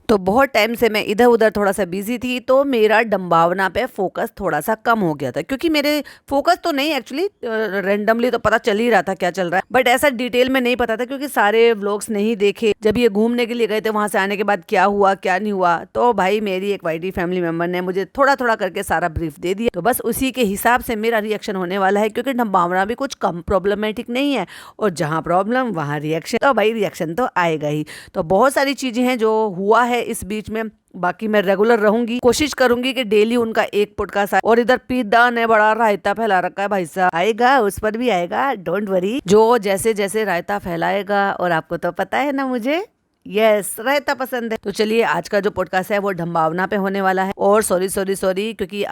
तो बहुत टाइम से मैं इधर उधर थोड़ा सा बिजी थी, तो मेरा डम्बावना पे फोकस थोड़ा सा कम हो गया था, क्योंकि मेरे फोकस तो नहीं, एक्चुअली रेंडमली तो पता चल ही रहा था क्या चल रहा है, बट ऐसा डिटेल में नहीं पता था क्योंकि सारे व्लॉग्स नहीं देखे। जब ये घूमने के लिए गए थे, वहां से आने के बाद क्या हुआ क्या नहीं हुआ, तो भाई मेरी एक वाईटी फैमिली मेंबर ने मुझे थोड़ा थोड़ा करके सारा ब्रीफ दे दिया, तो बस उसी के हिसाब से मेरा रिएक्शन होने वाला है, क्योंकि डम्बावना भी कुछ कम प्रॉब्लमेटिक नहीं है, और जहाँ प्रॉब्लम वहाँ रिएक्शन, तो भाई रिएक्शन तो आएगा ही। तो बहुत सारी चीजें हैं जो हुआ है इस बीच में, बाकी मैं रेगुलर रहूंगी, कोशिश करूंगी कि डेली उनका एक पॉडकास्ट आए। और इधर पीदा ने बड़ा रायता फैला रखा है भाई साहब, आएगा उस पर भी आएगा, डोंट वरी। जो जैसे जैसे रायता फैलाएगा, और आपको तो पता है ना मुझे यस रायता पसंद है। तो चलिए आज का जो पॉडकास्ट है वो डम्बावना पे होने वाला है। और सॉरी क्योंकि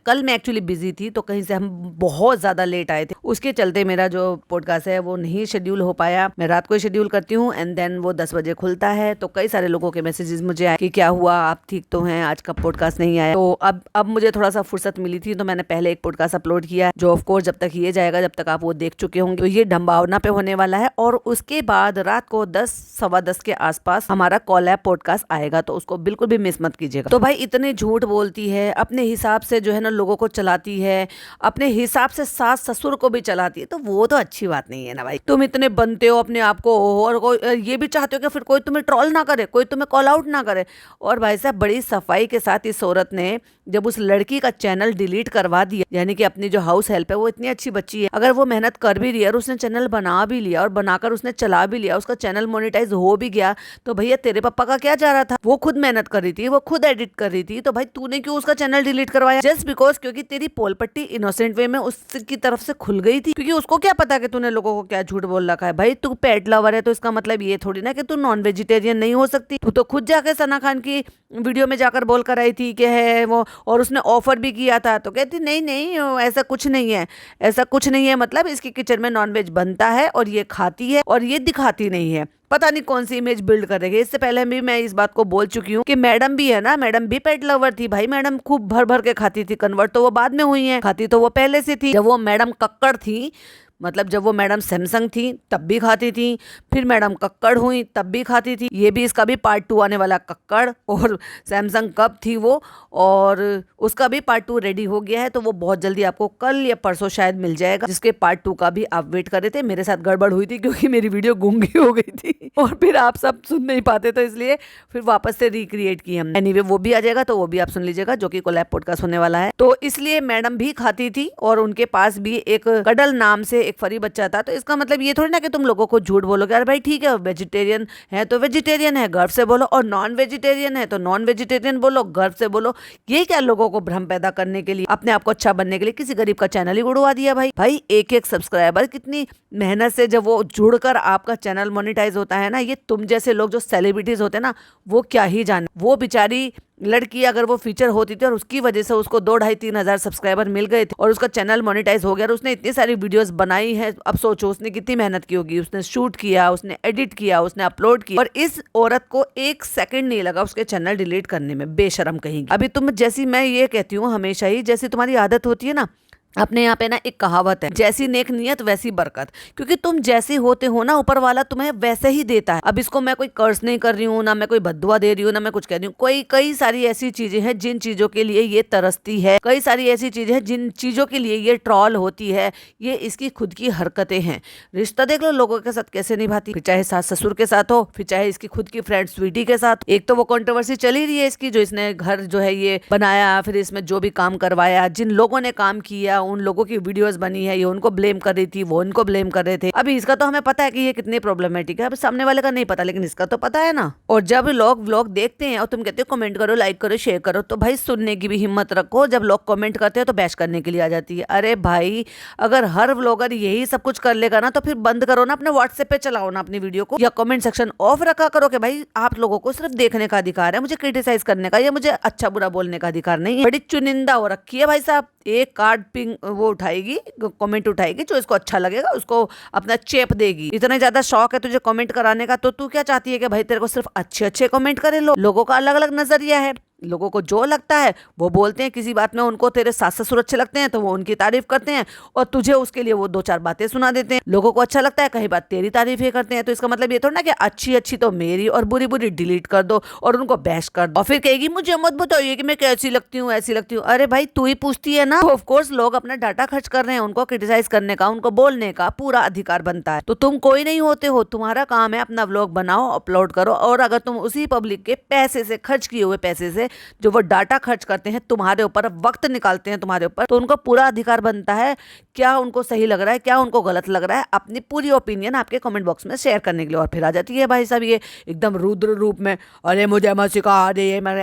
कल मैं एक्चुअली बिजी थी, तो कहीं से हम बहुत ज्यादा लेट आए थे, उसके चलते मेरा जो पॉडकास्ट है वो नहीं शेड्यूल हो पाया। मैं रात को ही शेड्यूल करती हूँ एंड देन वो 10 बजे खुलता है। तो कई सारे लोगों के मैसेजेस मुझे आए कि क्या हुआ, आप ठीक तो हैं, आज का पॉडकास्ट नहीं आया। तो अब मुझे थोड़ा सा फुर्सत मिली थी, तो मैंने पहले एक पॉडकास्ट अपलोड किया, जो ऑफकोर्स जब तक ये जाएगा जब तक आप वो देख चुके होंगे। तो ये डम्बावना पे होने वाला है, और उसके बाद रात को 10 सवा 10 के आसपास हमारा कॉलैब पॉडकास्ट आएगा, तो उसको बिल्कुल भी मिस मत कीजिएगा। तो भाई इतने झूठ बोलती है, अपने हिसाब से जो है ना लोगों को चलाती है, अपने हिसाब से सास ससुर को भी चलाती है, तो वो तो अच्छी बात नहीं है ना भाई। तुम इतने बनते हो अपने आप को, और ये भी चाहते हो कि फिर कोई तुम्हें ट्रोल ना करे, कोई तुम्हें कॉल आउट ना करे। और भाई साहब बड़ी सफाई के साथ इस औरत ने जब उस लड़की का चैनल डिलीट करवा दिया, यानी कि अपनी जो हाउस हेल्प है, वो इतनी अच्छी बच्ची है, अगर वो मेहनत कर भी रही है और उसने चैनल बना भी लिया और बनाकर उसने चला भी लिया, उसका चैनल मोनेटाइज हो भी गया, तो भैया तेरे पापा का क्या जा रहा था? वो खुद मेहनत कर रही थी, वो खुद एडिट कर रही थी, तो भाई तूने क्यों उसका चैनल डिलीट करवाया? जस्ट बिकॉज क्योंकि तेरी पोल पट्टी इनोसेंट वे में उसकी तरफ से खुल गई थी, क्योंकि उसको क्या पता कि तूने लोगों को क्या झूठ बोल रखा है। भाई तू पेट लवर है, तो इसका मतलब ये थोड़ी ना कि तू नॉन वेजिटेरियन नहीं हो सकती। तू तो खुद जाके सना खान की वीडियो में जाकर बोल कर आई थी कि है वो, और उसने ऑफर भी किया था, तो कहती नहीं नहीं ऐसा कुछ नहीं है, ऐसा कुछ नहीं है, मतलब इसके किचन में नॉनवेज बनता है और ये खाती है और ये दिखाती नहीं है। पता नहीं कौन सी इमेज बिल्ड कर रही है। इससे पहले भी मैं इस बात को बोल चुकी हूँ कि मैडम भी है ना, मैडम भी पेट लवर थी भाई, मैडम खूब भर भर के खाती थी। कन्वर्ट तो वो बाद में हुई है, खाती तो वो पहले से थी। जब वो मैडम कक्कड़ थी, मतलब जब वो मैडम सैमसंग थी तब भी खाती थी, फिर मैडम कक्कड़ हुई तब भी खाती थी। ये भी इसका भी पार्ट 2 आने वाला, कक्कड़ और सैमसंग कब थी वो, और उसका भी पार्ट 2 रेडी हो गया है, तो वो बहुत जल्दी आपको कल या परसों शायद मिल जाएगा, जिसके पार्ट 2 का भी आप वेट कर रहे थे। मेरे साथ गड़बड़ हुई थी क्योंकि मेरी वीडियो गूंगी हो गई थी और फिर आप सब सुन नहीं पाते, तो इसलिए फिर वापस से रिक्रिएट की हमने। एनीवे वो भी आ जाएगा, तो वो भी आप सुन लीजिएगा, जो कि कोलैब पॉडकास्ट होने वाला है। तो इसलिए मैडम भी खाती थी और उनके पास भी एक कडल नाम से एक फरी बच्चा था। तो इसका मतलब ये थोड़ी ना कि तुम लोगों को झूठ बोलोगे, अरे भाई ठीक है वेजिटेरियन है तो वेजिटेरियन है, गर्व से बोलो, और नॉन वेजिटेरियन है तो नॉन वेजिटेरियन बोलो, गर्व से बोलो। ये क्या लोगों को भ्रम पैदा करने के लिए, अपने आप को अच्छा बनने के लिए किसी गरीब का चैनल ही उड़वा दिया। भाई एक एक सब्सक्राइबर कितनी मेहनत से जब वो जुड़कर आपका चैनल मोनेटाइज होता है ना, ये तुम जैसे लोग जो सेलिब्रिटीज होते हैं ना, वो क्या ही जाने। वो बेचारी लड़की अगर वो फीचर होती थी और उसकी वजह से उसको 2-2.5-3 हजार सब्सक्राइबर मिल गए थे और उसका चैनल मोनेटाइज हो गया, और उसने इतनी सारी वीडियोस बनाई है, अब सोचो उसने कितनी मेहनत की होगी। उसने शूट किया, उसने एडिट किया, उसने अपलोड किया, और इस औरत को 1 सेकंड नहीं लगा उसके चैनल डिलीट करने में, बेशरम कहीं। अभी तुम जैसी, मैं ये कहती हूँ हमेशा ही, जैसी तुम्हारी आदत होती है ना, अपने यहाँ पे ना एक कहावत है, जैसी नेक नियत वैसी बरकत, क्योंकि तुम जैसे होते हो ना ऊपर वाला तुम्हें वैसे ही देता है। अब इसको मैं कोई कर्ज नहीं कर रही हूँ, ना मैं कोई बद्दुआ दे रही हूँ, ना मैं कुछ कह रही हूँ। कई सारी ऐसी चीजें हैं जिन चीजों के लिए ये तरसती है, कई सारी ऐसी चीजें हैं जिन चीजों के लिए ये ट्रॉल होती है। ये इसकी खुद की हरकतें हैं। रिश्ता देख लो लोगों के साथ कैसे निभाती, फिर चाहे सास ससुर के साथ हो, फिर चाहे इसकी खुद की फ्रेंड स्वीटी के साथ। एक तो वो कंट्रोवर्सी चली रही है इसकी, जो इसने घर जो है ये बनाया, फिर इसमें जो भी काम करवाया, जिन लोगों ने काम किया उन लोगों की वीडियोस बनी है, ये उनको ब्लेम कर रही थी, वो इनको ब्लेम कर रहे थे। अभी इसका तो हमें पता है कि ये कितनी प्रॉब्लमेटिक है, अब सामने वाले का नहीं पता, लेकिन इसका तो पता है ना। और जब लोग व्लॉग देखते हैं और तुम कहते हो कमेंट करो, लाइक करो, शेयर करो, तो भाई सुनने की भी हिम्मत रखो। जब लोग कमेंट करते हैं तो बैश करने के लिए आ जाती है। अरे भाई अगर हर व्लॉगर यही सब कुछ कर लेगा ना, तो फिर बंद करो ना, अपने व्हाट्सएप पे चलाओ ना अपनी वीडियो को, या कमेंट सेक्शन ऑफ रखा करो कि भाई आप लोगों को सिर्फ देखने का अधिकार है, मुझे क्रिटिसाइज करने का या मुझे अच्छा बुरा बोलने का अधिकार नहीं है। बड़ी चुनिंदा हो रखी है भाई साहब। एक कार्ड पिंग वो उठाएगी, कमेंट उठाएगी, जो इसको अच्छा लगेगा उसको अपना चेप देगी। इतना ज्यादा शौक है तुझे कमेंट कराने का, तो तू क्या चाहती है कि भाई तेरे को सिर्फ अच्छे अच्छे कमेंट करे? लोगों का अलग अलग नजरिया है। लोगों को जो लगता है वो बोलते हैं। किसी बात में उनको तेरे सास ससुर अच्छे लगते हैं तो वो उनकी तारीफ करते हैं और तुझे उसके लिए वो 2-4 बातें सुना देते हैं। लोगों को अच्छा लगता है कहीं बात तेरी तारीफ ही करते हैं, तो इसका मतलब ये थोड़ा ना कि अच्छी अच्छी तो मेरी और बुरी बुरी डिलीट कर दो और उनको बैश कर दो और फिर कहेगी मुझे मत बताइए कि मैं कैसी लगती हूँ ऐसी लगती हूँ। अरे भाई तू ही पूछती है ना। ऑफ कोर्स लोग अपना डाटा खर्च कर रहे हैं, उनको क्रिटिसाइज करने का, उनको बोलने का पूरा अधिकार बनता है। तो तुम कोई नहीं होते हो, तुम्हारा काम है अपना व्लॉग बनाओ, अपलोड करो, और अगर तुम उसी पब्लिक के पैसे से, खर्च किए हुए पैसे से जो वो डाटा खर्च करते हैं तुम्हारे ऊपर, वक्त निकालते हैं तुम्हारे ऊपर, तो उनको पूरा अधिकार बनता है क्या उनको सही लग रहा है क्या उनको गलत लग रहा है, अपनी पूरी ओपिनियन आपके कमेंट बॉक्स में शेयर करने के लिए। और फिर आ जाती है भाई साहब ये एकदम रुद्र रूप में, अरे मुझे मत सिखा दे ये मैं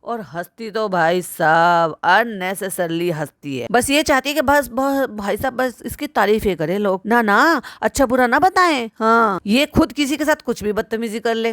और हंसती तो भाई साहब अननेसेसरली हंसती है। बस ये चाहती है कि बस भाई साहब बस इसकी तारीफ ही करें लोग, ना ना अच्छा बुरा ना बताएं। हाँ ये खुद किसी के साथ कुछ भी बदतमीजी कर ले,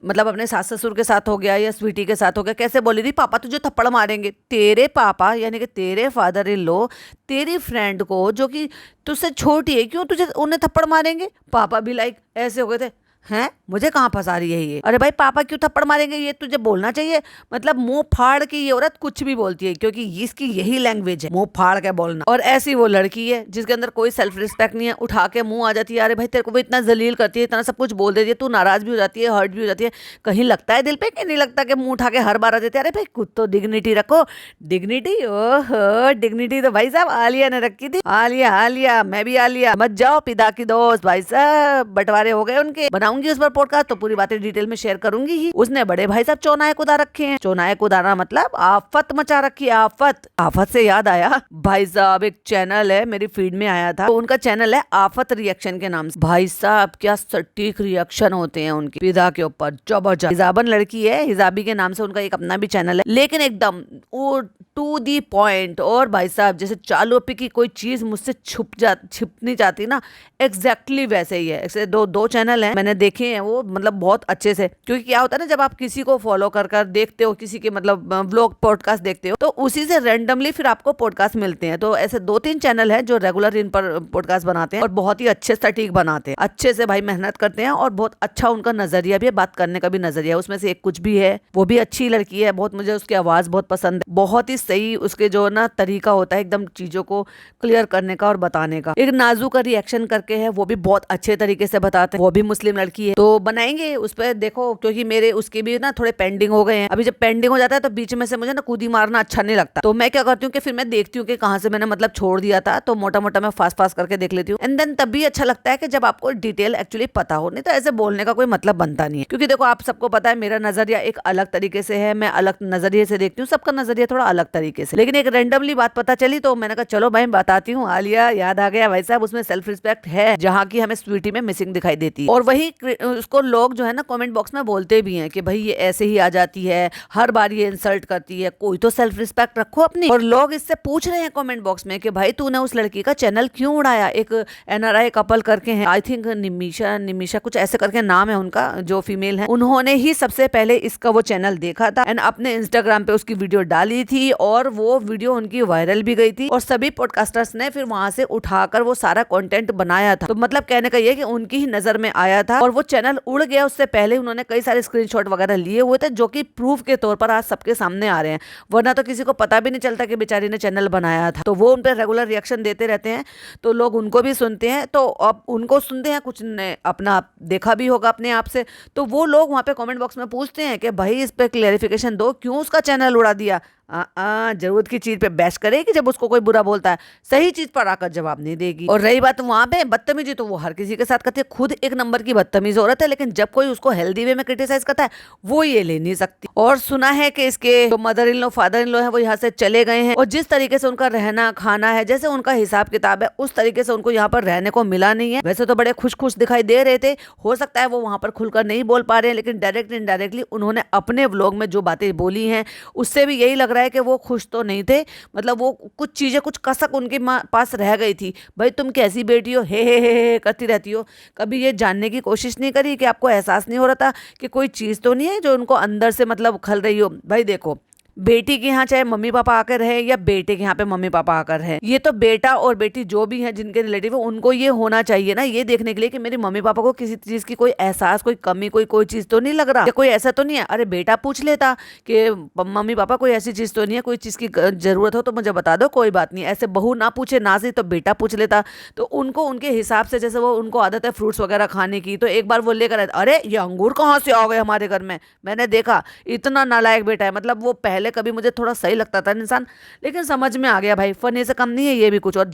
मतलब अपने सास ससुर के साथ हो गया या स्वीटी के साथ हो गया, कैसे बोली थी पापा तुझे थप्पड़ मारेंगे। तेरे पापा यानी कि तेरे फादर इन लॉ तेरी फ्रेंड को जो कि तुझसे छोटी है क्यों तुझे उन्हें थप्पड़ मारेंगे। पापा भी लाइक ऐसे हो गए थे, हैं मुझे कहाँ फंसा रही है ये, अरे भाई पापा क्यों थप्पड़ मारेंगे, ये तुझे बोलना चाहिए। मतलब मुंह फाड़ के ये औरत कुछ भी बोलती है क्योंकि इसकी यही लैंग्वेज है, मुंह फाड़ के बोलना। और ऐसी वो लड़की है जिसके अंदर कोई सेल्फ रिस्पेक्ट नहीं है, उठा के मुंह आ जाती है। अरे भाई तेरे को वो इतना जलील करती है, इतना सब कुछ बोल देती है, तू नाराज भी हो जाती है, हर्ट भी हो जाती है, कहीं लगता है दिल पे कि नहीं लगता कि मुंह उठा के हर बार आ देते। अरे भाई कुछ तो डिग्निटी रखो, डिग्निटी। ओहो डिग्निटी तो भाई साहब आलिया ने रखी थी। आलिया आलिया मैं भी आलिया, मत जाओ पिता की दोस्त भाई साहब, बंटवारे हो गए उनके। बनाऊंगी उस पर पॉडकास्ट तो पूरी बातें डिटेल में शेयर करूंगी ही। उसने बड़े भाई साहब चौनायक उदा रखे हैं। चौनायक उदाना मतलब आफत मचा रखी है, आफत। आफत से याद आया भाई साहब एक चैनल है मेरी फीड में आया था, तो उनका चैनल है आफत रिएक्शन के नाम से। भाई साहब क्या सटीक रिएक्शन होते हैं उनके फिदा के ऊपर, जबरदस्त। हिजाबन लड़की है, हिजाबी के नाम से उनका एक अपना भी चैनल है, लेकिन एकदम वो टू दी पॉइंट। और भाई साहब जैसे चालू पे की कोई चीज मुझसे छुपनी चाहती ना, एग्जैक्टली वैसे ही है। ऐसे दो चैनल है मैंने देखे हैं वो, मतलब बहुत अच्छे से। क्योंकि क्या होता है ना जब आप किसी को फॉलो कर देखते हो, किसी के मतलब व्लॉग पॉडकास्ट देखते हो, तो उसी से रैंडमली फिर आपको पॉडकास्ट मिलते हैं। तो ऐसे 2-3 चैनल है जो रेगुलर इन पर पॉडकास्ट बनाते हैं और बहुत ही अच्छे सटीक बनाते हैं, अच्छे से भाई मेहनत करते हैं और बहुत अच्छा उनका नजरिया भी है, बात करने का भी नजरिया है। उसमें से एक कुछ भी है, वो भी अच्छी लड़की है बहुत, मुझे उसकी आवाज बहुत पसंद है, बहुत ही सही उसके जो ना तरीका होता है एकदम चीजों को क्लियर करने का और बताने का। एक नाजू का रिएक्शन करके है, वो भी बहुत अच्छे तरीके से बताते हैं, वो भी मुस्लिम लड़की है। तो बनाएंगे उस पर देखो, क्योंकि मेरे उसके भी ना थोड़े पेंडिंग हो गए हैं। अभी जब पेंडिंग हो जाता है तो बीच में से मुझे ना कूदी मारना अच्छा नहीं लगता, तो मैं क्या करती हूँ कि फिर मैं देखती हूँ कि कहाँ से मैंने मतलब छोड़ दिया था, तो मोटा मोटा मैं फास्ट फास्ट करके देख लेती हूँ। एंड देन तभी अच्छा लगता है कि जब आपको डिटेल एक्चुअली पता हो, नहीं तो ऐसे बोलने का कोई मतलब बनता नहीं है। क्योंकि देखो आप सबको पता है मेरा नजरिया एक अलग तरीके से है, मैं अलग नजरिए से देखती हूँ, सबका नजरिया थोड़ा अलग तरीके से। लेकिन एक रैंडमली बात पता चली तो मैंने कहा चलो भाई बताती हूँ। आलिया याद आ गया भाई साहब, उसमें सेल्फ रिस्पेक्ट है जहाँ की हमें स्वीटी में मिसिंग दिखाई देती है। और वही उसको लोग जो है ना कमेंट बॉक्स में बोलते भी हैं कि भाई ये ऐसे ही आ जाती है, हर बार ये इंसल्ट करती है, कोई तो सेल्फ रिस्पेक्ट रखो अपनी। और लोग इससे पूछ रहे हैं कमेंट बॉक्स में कि भाई तूने उस लड़की का चैनल क्यों उड़ाया। एक NRI कपल करके हैं, आई थिंक निमिशा कुछ ऐसे करके नाम है उनका, जो फीमेल है, उन्होंने ही सबसे पहले इसका वो चैनल देखा था एंड अपने इंस्टाग्राम पे उसकी वीडियो डाली थी और वो वीडियो उनकी वायरल भी गई थी और सभी पॉडकास्टर्स ने फिर वहां से उठाकर वो सारा कंटेंट बनाया था। तो मतलब कहने का ये कि उनकी ही नजर में आया था और वो चैनल उड़ गया। उससे पहले उन्होंने कई सारे स्क्रीनशॉट वगैरह लिए हुए थे जो कि प्रूफ के तौर पर आज सबके सामने आ रहे हैं, वरना तो किसी को पता भी नहीं चलता कि बेचारी ने चैनल बनाया था। तो वो उन पर रेगुलर रिएक्शन देते रहते हैं, तो लोग उनको भी सुनते हैं, तो अब उनको सुनते हैं, कुछ ने अपना देखा भी होगा अपने आप से, तो वो लोग वहां पे कमेंट बॉक्स में पूछते हैं कि भाई इस पे क्लेरिफिकेशन दो, क्यों उसका चैनल उड़ा दिया। जरूरत की चीज पे बहस करेगी जब उसको कोई बुरा बोलता है, सही चीज पर आकर जवाब नहीं देगी। और रही बात वहां पे बदतमीजी, तो वो हर किसी के साथ करती है, खुद एक नंबर की बदतमीज औरत है, लेकिन जब कोई उसको हेल्दी वे में क्रिटिसाइज करता है वो ये ले नहीं सकती। और सुना है कि इसके जो mother in law father in law है वो यहाँ से चले गए हैं और जिस तरीके से उनका रहना खाना है, जैसे उनका हिसाब किताब है, उस तरीके से उनको यहाँ पर रहने को मिला नहीं है। वैसे तो बड़े खुश खुश दिखाई दे रहे थे, हो सकता है वो वहां पर खुलकर नहीं बोल पा रहे हैं, लेकिन डायरेक्ट इनडायरेक्टली उन्होंने अपने व्लॉग में जो बातें बोली हैं उससे भी यही लग रहा है कि वो खुश तो नहीं थे। मतलब वो कुछ चीजें, कुछ कसक उनके पास रह गई थी। भाई तुम कैसी बेटी हो, हे करती रहती हो, कभी ये जानने की कोशिश नहीं करी कि आपको एहसास नहीं हो रहा था कि कोई चीज तो नहीं है जो उनको अंदर से मतलब खल रही हो। भाई देखो बेटी के यहाँ चाहे मम्मी पापा आकर रहे या बेटे के यहाँ पे मम्मी पापा आकर रहे, ये तो बेटा और बेटी जो भी है जिनके रिलेटिव है उनको ये होना चाहिए ना, ये देखने के लिए कि मेरे मम्मी पापा को किसी चीज की कोई एहसास, कोई कमी, कोई चीज तो नहीं लग रहा, या कोई ऐसा तो नहीं है। अरे बेटा पूछ लेता कि मम्मी पापा कोई ऐसी चीज तो नहीं है, कोई चीज की जरूरत हो तो मुझे बता दो, कोई बात नहीं। ऐसे बहू ना पूछे ना सही तो बेटा पूछ लेता, तो उनको उनके हिसाब से, जैसे वो उनको आदत है फ्रूट्स वगैरह खाने की, तो एक बार वो लेकर आए, अरे ये अंगूर कहाँ से आ गए हमारे घर में, मैंने देखा इतना नालायक बेटा है। मतलब वो पहले कभी मुझे थोड़ा सही लगता था इंसान, लेकिन समझ में आ गया भाई फनी से कम नहीं है ये भी कुछ, और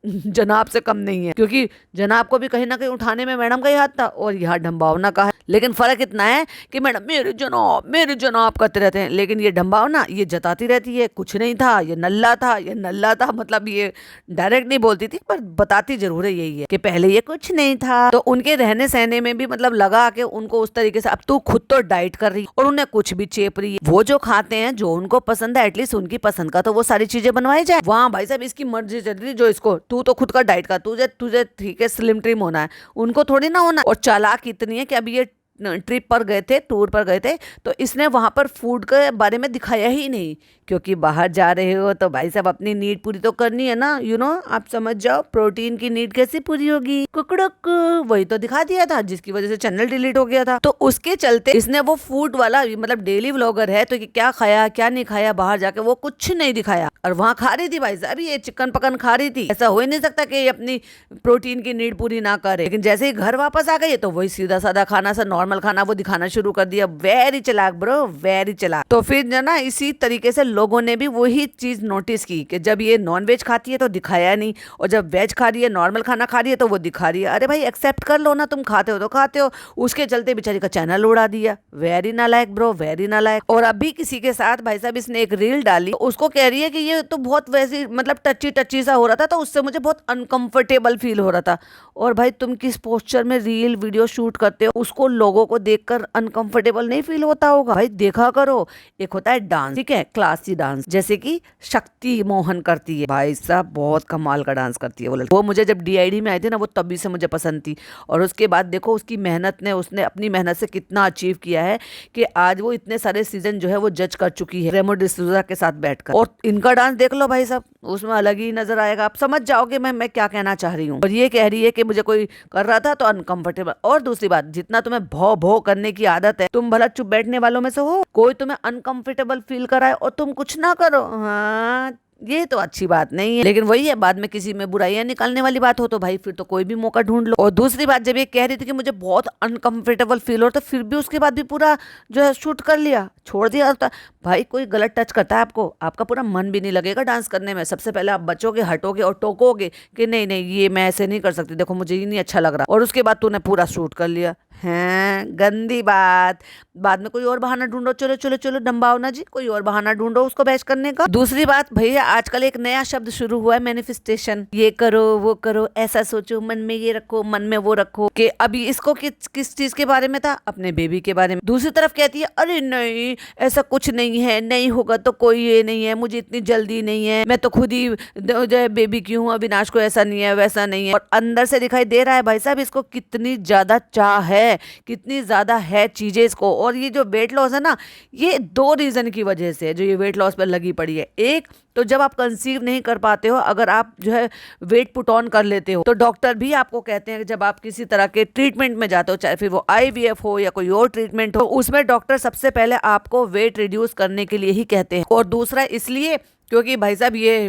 जनाब से कम नहीं है, क्योंकि जनाब को भी कहीं ना कहीं उठाने में मैडम का ही हाथ था और यहाँ ढंबावना का है। लेकिन फर्क इतना है कि मैडम मेरे जनाब करते रहते हैं, लेकिन ये ढंबावना ये जताती रहती है कुछ नहीं था, ये नल्ला था, ये नल्ला था। मतलब ये डायरेक्ट नहीं बोलती थी पर बताती जरूर है यही है कि पहले ये कुछ नहीं था। तो उनके रहने सहने में भी मतलब लगा के उनको उस तरीके से, अब तू खुद तो डाइट कर रही और उन्हें कुछ भी चेप रही है, वो जो खाते हैं जो उनको पसंद है एटलीस्ट उनकी पसंद का तो वो सारी चीजें बनवाई जाए। वहाँ भाई साहब इसकी मर्जी चल रही, जो इसको तू तो खुद का डाइट कर, तुझे ठीक है स्लिम ट्रिम होना है, उनको थोड़ी ना होना। और चालाक इतनी है कि अभी ये ट्रिप पर गए थे, टूर पर गए थे, तो इसने वहां पर फूड के बारे में दिखाया ही नहीं, क्योंकि बाहर जा रहे हो तो भाई साहब अपनी नीड पूरी तो करनी है ना, आप समझ जाओ प्रोटीन की नीड कैसे पूरी होगी, कुकड़क वही तो दिखा दिया था जिसकी वजह से चैनल डिलीट हो गया था। तो उसके चलते इसने वो फूड वाला, मतलब डेली व्लॉगर है तो क्या खाया क्या नहीं खाया बाहर जाके वो कुछ नहीं दिखाया, और वहां खा रही थी भाई साहब ये चिकन पकन खा रही थी। ऐसा हो ही नहीं सकता कि ये अपनी प्रोटीन की नीड पूरी ना करे, लेकिन जैसे ही घर वापस आ गई तो वही सीधा साधा खाना सा नॉर्मल खाना वो दिखाना शुरू कर दिया। वेरी चालाक ब्रो, वेरी चालाक। तो फिर ना इसी तरीके से लोगों ने भी वही चीज नोटिस की कि जब ये नॉन वेज खाती है तो दिखाया नहीं, और जब वेज खा रही है नॉर्मल खाना खा रही है तो वो दिखा रही है। अरे भाई एक्सेप्ट कर लो ना, तुम खाते हो तो खाते हो। उसके चलते बेचारी का चैनल उड़ा दिया। वेरी नालायक ब्रो, वेरी नालायक। और अभी किसी के साथ भाई साहब इसने एक रील डाली, तो उसको कह रही है कि ये तो बहुत वैसी मतलब टची टची सा हो रहा था, तो उससे मुझे बहुत अनकंफर्टेबल फील हो रहा था। और भाई तुम किस पोस्चर में रील वीडियो शूट करते हो, उसको लोगों को देखकर अनकंफर्टेबल नहीं फील होता होगा? भाई देखा करो, एक होता है डांस, ठीक है, क्लासी डांस, जैसे कि शक्ति मोहन करती है, भाई साहब बहुत कमाल का डांस करती है वो मुझे जब डीआईडी में आई थी ना, वो तभी से मुझे पसंद थी। और उसके बाद देखो उसकी मेहनत ने, उसने अपनी मेहनत से कितना अचीव किया है कि आज वो इतने सारे सीजन जो है वो जज कर चुकी है रेमो डिसूजा के साथ बैठकर। और इनका डांस देख लो भाई साहब, उसमें अलग ही नजर आएगा, आप समझ जाओगे मैं क्या कहना चाह रही हूँ। और ये कह रही है कि मुझे कोई कर रहा था तो अनकंफर्टेबल। और दूसरी बात, जितना तुम्हें भौ भौ करने की आदत है, तुम भला चुप बैठने वालों में से हो, कोई तुम्हें अनकंफर्टेबल फील कराए और तुम कुछ ना करो, हाँ ये तो अच्छी बात नहीं है। लेकिन वही है, बाद में किसी में बुराइयां निकालने वाली बात हो तो भाई फिर तो कोई भी मौका ढूंढ लो। और दूसरी बात, जब ये कह रही थी कि मुझे बहुत अनकंफर्टेबल फील हो, तो फिर भी उसके बाद भी पूरा जो है शूट कर लिया, छोड़ दिया होता। भाई कोई गलत टच करता है आपको, आपका पूरा मन भी नहीं लगेगा डांस करने में। सबसे पहले आप बचोगे, हटोगे और टोकोगे कि नहीं नहीं ये मैं ऐसे नहीं कर सकती, देखो मुझे ये नहीं अच्छा लग रहा, और उसके बाद तूने पूरा शूट कर लिया है। गंदी बात। बाद में कोई और बहाना ढूंढो, चलो चलो चलो डम्बावना जी, कोई और बहाना ढूंढो उसको बहस करने का। दूसरी बात भैया, आजकल एक नया शब्द शुरू हुआ है, मैनिफेस्टेशन। ये करो वो करो, ऐसा सोचो, मन में ये रखो, मन में वो रखो। कि अभी इसको किस चीज के बारे में था, अपने बेबी के बारे में। दूसरी तरफ कहती है अरे नहीं ऐसा कुछ नहीं है, नहीं होगा तो कोई ये नहीं है, मुझे इतनी जल्दी नहीं है, मैं तो खुद ही जो है बेबी की हूँ, अविनाश को ऐसा नहीं है वैसा नहीं है। और अंदर से दिखाई दे रहा है भाई साहब इसको कितनी ज्यादा चाह है, कितनी ज्यादा है चीजें इसको। और ये जो वेट लॉस है ना, ये 2 रीजन की वजह से जो ये वेट लॉस पर लगी पड़ी है। एक तो जब आप कंसीव नहीं कर पाते हो, अगर आप जो है वेट पुट ऑन कर लेते हो, तो डॉक्टर भी आपको कहते हैं कि जब आप किसी तरह के ट्रीटमेंट में जाते हो, चाहे फिर वो IVF हो या कोई और ट्रीटमेंट हो, उसमें डॉक्टर सबसे पहले आपको वेट रिड्यूस करने के लिए ही कहते हैं। और दूसरा इसलिए क्योंकि भाई साहब ये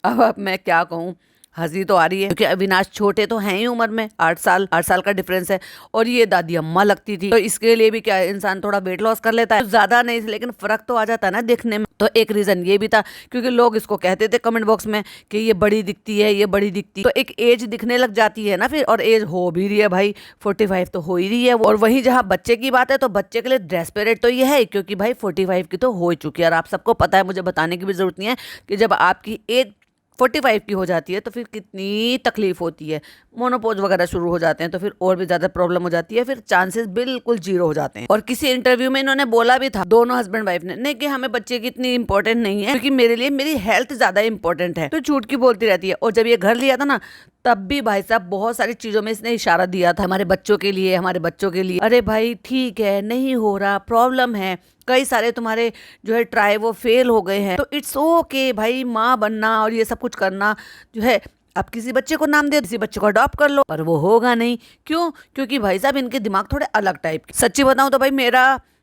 अब मैं क्या कहूँ, हंसी तो आ रही है क्योंकि अविनाश छोटे तो हैं ही उम्र में, 8 साल का डिफरेंस है, और ये दादी अम्मा लगती थी। तो इसके लिए भी क्या इंसान थोड़ा वेट लॉस कर लेता है, तो ज्यादा नहीं लेकिन फर्क तो आ जाता है ना देखने में। तो एक रीजन ये भी था, क्योंकि लोग इसको कहते थे कमेंट बॉक्स में कि ये बड़ी दिखती है, ये बड़ी दिखती है, तो एक एज दिखने लग जाती है ना फिर। और एज हो भी रही है भाई, 45 तो हो ही रही है। और वहीं जहाँ बच्चे की बात है, तो बच्चे के लिए डेस्परेट तो ये है, क्योंकि भाई 45 की तो हो ही चुकी है। और आप सबको पता है, मुझे बताने की भी जरूरत नहीं है कि जब आपकी एज 45 की हो जाती है तो फिर कितनी तकलीफ होती है, मोनोपोज वगैरह शुरू हो जाते हैं, तो फिर और भी ज्यादा प्रॉब्लम हो जाती है, फिर चांसेस बिल्कुल 0 हो जाते हैं। और किसी इंटरव्यू में इन्होंने बोला भी था, दोनों हस्बैंड वाइफ ने, नहीं कि हमें बच्चे की इतनी इंपॉर्टेंट नहीं है, क्योंकि मेरे लिए मेरी हेल्थ ज्यादा इंपॉर्टेंट है। तो झूठ की बोलती रहती है। और जब ये घर लिया था ना, तब भी भाई साहब बहुत सारी चीजों में इसने इशारा दिया था, हमारे बच्चों के लिए, हमारे बच्चों के लिए। अरे भाई ठीक है, नहीं हो रहा, प्रॉब्लम है, कई सारे तुम्हारे जो है ट्राई वो फेल हो गए हैं, तो इट्स ओके भाई, माँ बनना और ये सब कुछ करना जो है, आप किसी बच्चे को नाम दे, किसी बच्चे को अडॉप्ट कर लो, पर वो होगा नहीं। क्यों? क्योंकि भाई साहब इनके दिमाग थोड़े अलग टाइप के। सच्ची बताऊं तो भाई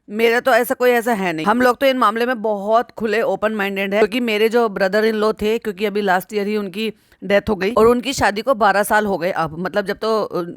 मेरा तो ऐसा कोई ऐसा है नहीं। हम लोग तो इन मामले में बहुत खुले ओपन माइंडेड है, क्योंकि मेरे जो ब्रदर इन लॉ थे, क्योंकि अभी लास्ट ईयर ही उनकी डेथ हो गई और उनकी शादी को 12 साल हो गए। अब मतलब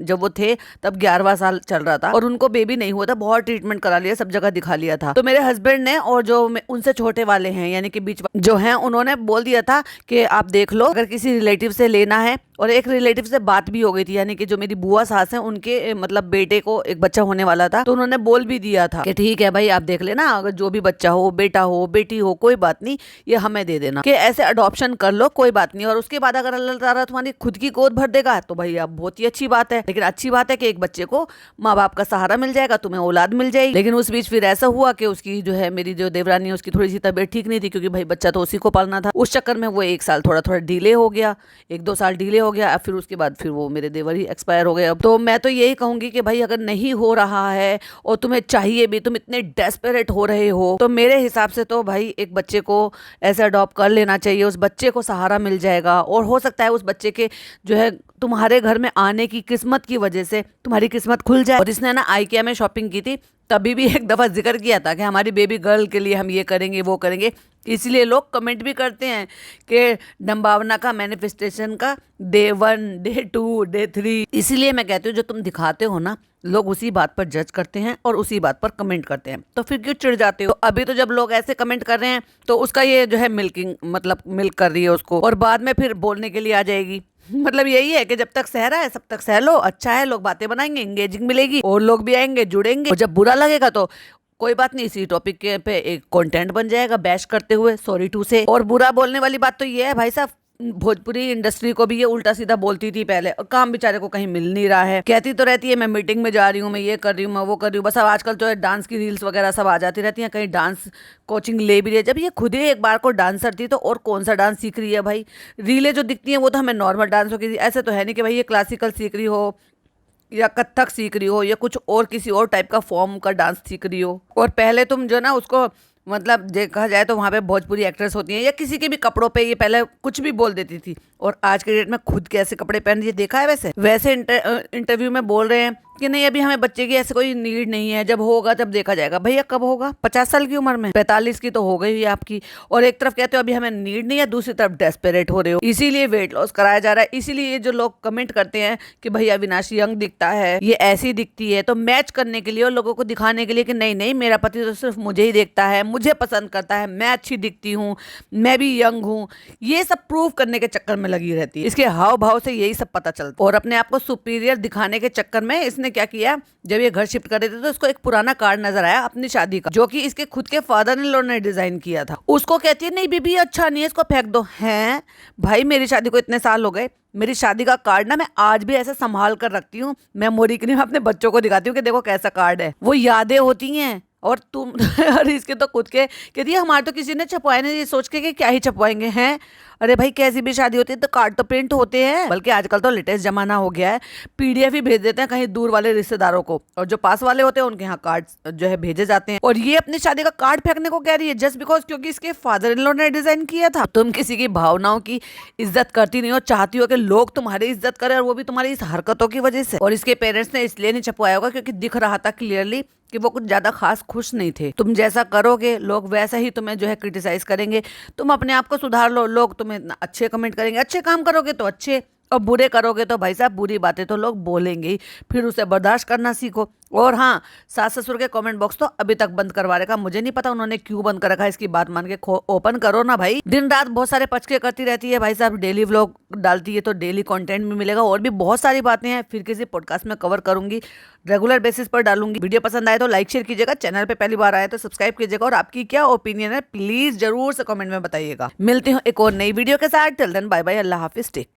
जब वो थे तब 11वां साल चल रहा था और उनको बेबी नहीं हुआ था, बहुत ट्रीटमेंट करा लिया, सब जगह दिखा लिया था। तो मेरे हस्बैंड ने और जो उनसे छोटे वाले हैं यानी कि बीच जो हैं, उन्होंने बोल दिया था कि आप देख लो, अगर किसी रिलेटिव से लेना है। और एक रिलेटिव से बात भी हो गई थी, यानी कि जो मेरी बुआ सास है उनके मतलब बेटे को एक बच्चा होने वाला था, तो उन्होंने बोल भी दिया था कि ठीक है भाई, आप देख लेना, अगर जो भी बच्चा हो, बेटा हो, बेटी हो, कोई बात नहीं, ये हमें दे देना, कि ऐसे अडॉप्शन कर लो, कोई बात नहीं। और उसके बाद अगर अल्लाह ताला तुम्हारी खुद की गोद भर देगा तो भाई अब बहुत ही अच्छी बात है। लेकिन अच्छी बात है कि एक बच्चे को माँ बाप का सहारा मिल जाएगा, तुम्हें औलाद मिल जाएगी। लेकिन उस बीच फिर ऐसा हुआ कि उसकी जो है, मेरी जो देवरानी है, उसकी थोड़ी सी तबीयत ठीक नहीं थी, क्योंकि भाई बच्चा तो उसी को पालना था। उस चक्कर में वो 1 साल थोड़ा थोड़ा डिले हो गया, 1-2 साल डिले हो गया। फिर उसके बाद फिर वो मेरे देवर ही एक्सपायर हो गए। अब तो मैं तो यही कहूंगी कि भाई अगर नहीं हो रहा है और तुम्हें चाहिए भी, तुम इतने डेस्परेट हो रहे हो, तो मेरे हिसाब से तो भाई एक बच्चे को ऐसे अडॉप्ट कर लेना चाहिए। उस बच्चे को सहारा मिल जाएगा और हो सकता है उस बच्चे के जो है तुम्हारे घर में आने की किस्मत की वजह से तुम्हारी किस्मत खुल जाए। और इसने ना IKEA में शॉपिंग की थी, तभी भी एक दफा जिक्र किया था कि हमारी बेबी गर्ल के लिए हम ये करेंगे, वो करेंगे। इसलिए लोग कमेंट भी करते हैं कि डम्बावना का मैनिफेस्टेशन का डे 1, डे 2, डे 3। इसीलिए मैं कहती हूँ, जो तुम दिखाते हो ना, लोग उसी बात पर जज करते हैं और उसी बात पर कमेंट करते हैं, तो फिर क्यों चिढ़ जाते हो? अभी तो जब लोग ऐसे कमेंट कर रहे हैं तो उसका ये जो है मिल्किंग, मतलब मिल्क कर रही है उसको, और बाद में फिर बोलने के लिए आ जाएगी। मतलब यही है कि जब तक सह रहा है सब तक सह लो, अच्छा है, लोग बातें बनाएंगे, एंगेजिंग मिलेगी और लोग भी आएंगे, जुड़ेंगे। और जब बुरा लगेगा तो कोई बात नहीं, इसी टॉपिक के पे एक कंटेंट बन जाएगा बैश करते हुए, सॉरी टू से। और बुरा बोलने वाली बात तो ये है भाई साहब, भोजपुरी इंडस्ट्री को भी ये उल्टा सीधा बोलती थी पहले, और काम बेचारे को कहीं मिल नहीं रहा है। कहती तो रहती है मैं मीटिंग में जा रही हूँ, मैं ये कर रही हूँ, मैं वो कर रही हूँ, बस अब आजकल तो डांस की रील्स वगैरह सब आ जाती रहती हैं, कहीं डांस कोचिंग ले भी रही है। जब ये खुद ही एक बार को डांसर थी तो और कौन सा डांस सीख रही है भाई? रीलें जो दिखती हैं वो तो हमें नॉर्मल डांसों की, ऐसे तो है नहीं कि भाई ये क्लासिकल सीख रही हो या कथक सीख रही हो या कुछ और किसी और टाइप का फॉर्म का डांस सीख रही हो। और पहले तुम जो ना उसको, मतलब देखा जाए तो वहाँ पे भोजपुरी एक्ट्रेस होती हैं या किसी के भी कपड़ों पे ये पहले कुछ भी बोल देती थी, और आज के डेट में खुद कैसे कपड़े पहन रही है, देखा है? वैसे इंटरव्यू में बोल रहे हैं कि नहीं, अभी हमें बच्चे की ऐसे कोई नीड नहीं है, जब होगा तब देखा जाएगा। भैया कब होगा? 50 साल की उम्र में? 45 की तो हो गई है आपकी। और एक तरफ कहते हो अभी हमें नीड नहीं है, दूसरी तरफ डेस्परेट हो रहे हो। इसीलिए वेट लॉस कराया जा रहा है। इसीलिए ये जो लोग कमेंट करते हैं कि भैया अविनाश यंग दिखता है, ये ऐसी दिखती है, तो मैच करने के लिए और लोगों को दिखाने के लिए कि नहीं नहीं, मेरा पति तो सिर्फ मुझे ही देखता है, मुझे पसंद करता है, मैं अच्छी दिखती हूँ, मैं भी यंग हूँ, ये सब प्रूव करने के चक्कर में लगी रहती है। इसके हाव भाव से यही सब पता चलता है। और अपने आप को सुपीरियर दिखाने के चक्कर में इसने क्या किया, जब ये घर शिफ्ट कर रहे थे तो इसको एक पुराना कार्ड नजर आया अपनी शादी का, जो कि इसके खुद के फादर इन लॉ ने डिजाइन किया था। उसको कहती है नहीं बीबी अच्छा नहीं है, इसको फेंक दो। हैं भाई, मेरी शादी को इतने साल हो गए, मेरी शादी का कार्ड ना मैं आज भी ऐसे संभाल कर रखती हूँ, मेमोरी के लिए। मैं अपने बच्चों को दिखाती हूँ कि देखो कैसा कार्ड है, वो यादें होती हैं। और तुम और इसके तो खुद के कहती है हमारे तो किसी ने छपवाए नहीं, ये सोच के कि क्या ही छपवाएंगे हैं। अरे भाई कैसी भी शादी होती है तो कार्ड तो प्रिंट होते हैं, बल्कि आजकल तो लेटेस्ट जमाना हो गया है, PDF ही भेज देते हैं कहीं दूर वाले रिश्तेदारों को, और जो पास वाले होते हैं उनके यहाँ कार्ड जो है भेजे जाते हैं। और ये अपनी शादी का कार्ड फेंकने को कह रही है जस्ट बिकॉज क्योंकि इसके फादर इन लॉ ने डिजाइन किया था। तुम किसी की भावनाओं की इज्जत करती नहीं हो, चाहती हो कि लोग तुम्हारी इज्जत करें, और वो भी तुम्हारी इस हरकतों की वजह से। और इसके पेरेंट्स ने इसलिए नहीं छपवाया होगा क्योंकि दिख रहा था क्लियरली कि वो कुछ ज्यादा खास खुश नहीं थे। तुम जैसा करोगे लोग वैसा ही तुम्हें जो है क्रिटिसाइज करेंगे। तुम अपने आप को सुधार लो, लोग तुम्हें इतना अच्छे कमेंट करेंगे। अच्छे काम करोगे तो अच्छे, और बुरे करोगे तो भाई साहब बुरी बातें तो लोग बोलेंगे ही, फिर उसे बर्दाश्त करना सीखो। और हाँ, सास ससुर के कमेंट बॉक्स तो अभी तक बंद करवा रखा, मुझे नहीं पता उन्होंने क्यों बंद कर रखा है, इसकी बात मान के ओपन करो ना भाई। दिन रात बहुत सारे पचके करती रहती है भाई साहब, डेली व्लॉग डालती है तो डेली कंटेंट भी मिलेगा, और भी बहुत सारी बातें हैं, फिर किसी पॉडकास्ट में कवर करूंगी, रेगुलर बेसिस पर डालूंगी। वीडियो पसंद आए तो लाइक शेयर कीजिएगा, चैनल पे पहली बार आए तो सब्सक्राइब कीजिएगा, और आपकी क्या ओपिनियन है प्लीज जरूर से कमेंट में बताइएगा। मिलती हूँ एक और नई वीडियो के साथ, टिल देन बाय बाय, अल्लाह हाफिज, टेक।